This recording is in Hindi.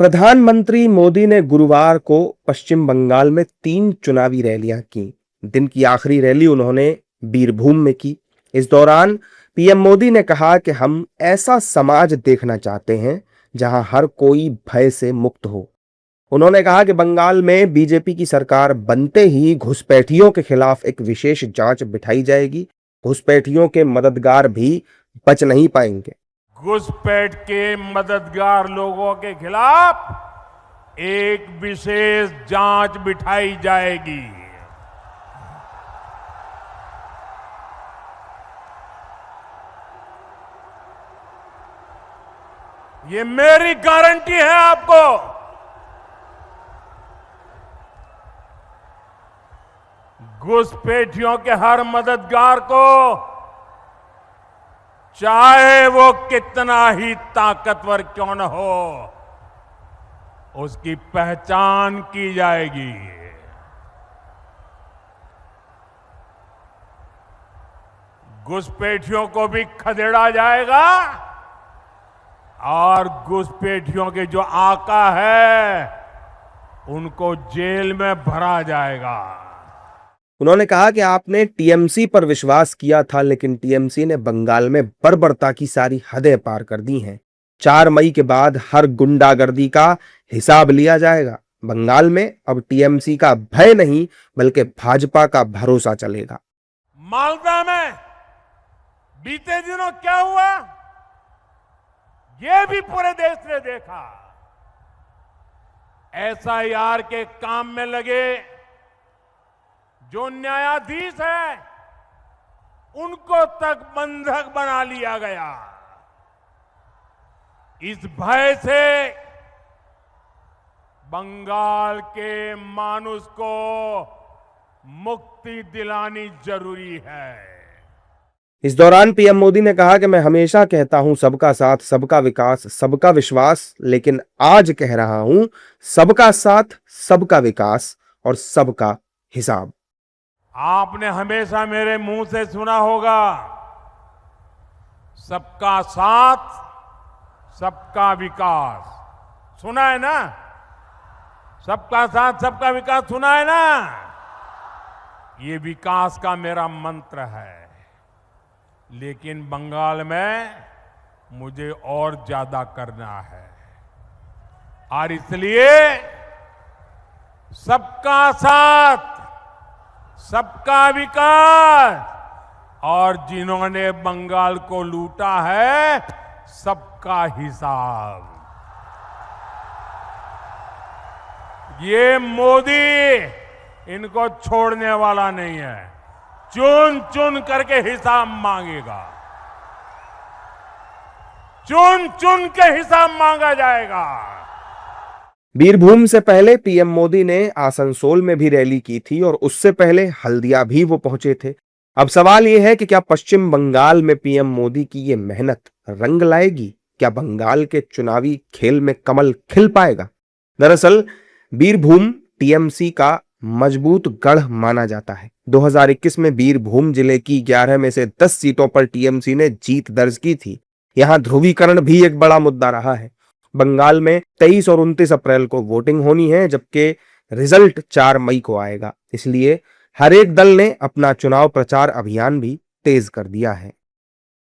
प्रधानमंत्री मोदी ने गुरुवार को पश्चिम बंगाल में 3 चुनावी रैलियां की। दिन की आखिरी रैली उन्होंने बीरभूम में की। इस दौरान पीएम मोदी ने कहा कि हम ऐसा समाज देखना चाहते हैं जहां हर कोई भय से मुक्त हो। उन्होंने कहा कि बंगाल में बीजेपी की सरकार बनते ही घुसपैठियों के खिलाफ एक विशेष जांच बिठाई जाएगी। घुसपैठियों के मददगार भी बच नहीं पाएंगे। घुसपैठ के मददगार लोगों के खिलाफ एक विशेष जांच बिठाई जाएगी। ये मेरी गारंटी है आपको। घुसपैठियों के हर मददगार को, चाहे वो कितना ही ताकतवर क्यों न हो, उसकी पहचान की जाएगी। घुसपैठियों को भी खदेड़ा जाएगा और घुसपैठियों के जो आका है उनको जेल में भरा जाएगा। उन्होंने कहा कि आपने टीएमसी पर विश्वास किया था, लेकिन टीएमसी ने बंगाल में बर्बरता की सारी हदें पार कर दी हैं। 4 मई के बाद हर गुंडागर्दी का हिसाब लिया जाएगा। बंगाल में अब टीएमसी का भय नहीं बल्कि भाजपा का भरोसा चलेगा। मालदा में बीते दिनों क्या हुआ, ये भी पूरे देश ने देखा। एसआईआर के काम में लगे जो न्यायाधीश है उनको तक बंधक बना लिया गया। इस भय से बंगाल के मानुष को मुक्ति दिलानी जरूरी है। इस दौरान पीएम मोदी ने कहा कि मैं हमेशा कहता हूं सबका साथ, सबका विकास, सबका विश्वास, लेकिन आज कह रहा हूं सबका साथ, सबका विकास और सबका हिसाब। आपने हमेशा मेरे मुंह से सुना होगा, सबका साथ, सबका विकास। सुना है ना? सबका साथ, सबका विकास सुना है ना? ये विकास का मेरा मंत्र है, लेकिन बंगाल में मुझे और ज्यादा करना है और इसलिए सबका साथ, सबका विकास और जिन्होंने बंगाल को लूटा है सबका हिसाब। ये मोदी इनको छोड़ने वाला नहीं है, चुन चुन करके हिसाब मांगेगा। चुन चुन के हिसाब मांगा जाएगा। बीरभूम से पहले पीएम मोदी ने आसनसोल में भी रैली की थी और उससे पहले हल्दिया भी वो पहुंचे थे। अब सवाल ये है कि क्या पश्चिम बंगाल में पीएम मोदी की ये मेहनत रंग लाएगी? क्या बंगाल के चुनावी खेल में कमल खिल पाएगा? दरअसल बीरभूम टीएमसी का मजबूत गढ़ माना जाता है। 2021 में बीरभूम जिले की 11 में से 10 सीटों पर टीएमसी ने जीत दर्ज की थी। यहां ध्रुवीकरण भी एक बड़ा मुद्दा रहा है। बंगाल में 23 और 29 अप्रैल को वोटिंग होनी है, जबकि रिजल्ट 4 मई को आएगा। इसलिए हर एक दल ने अपना चुनाव प्रचार अभियान भी तेज कर दिया है।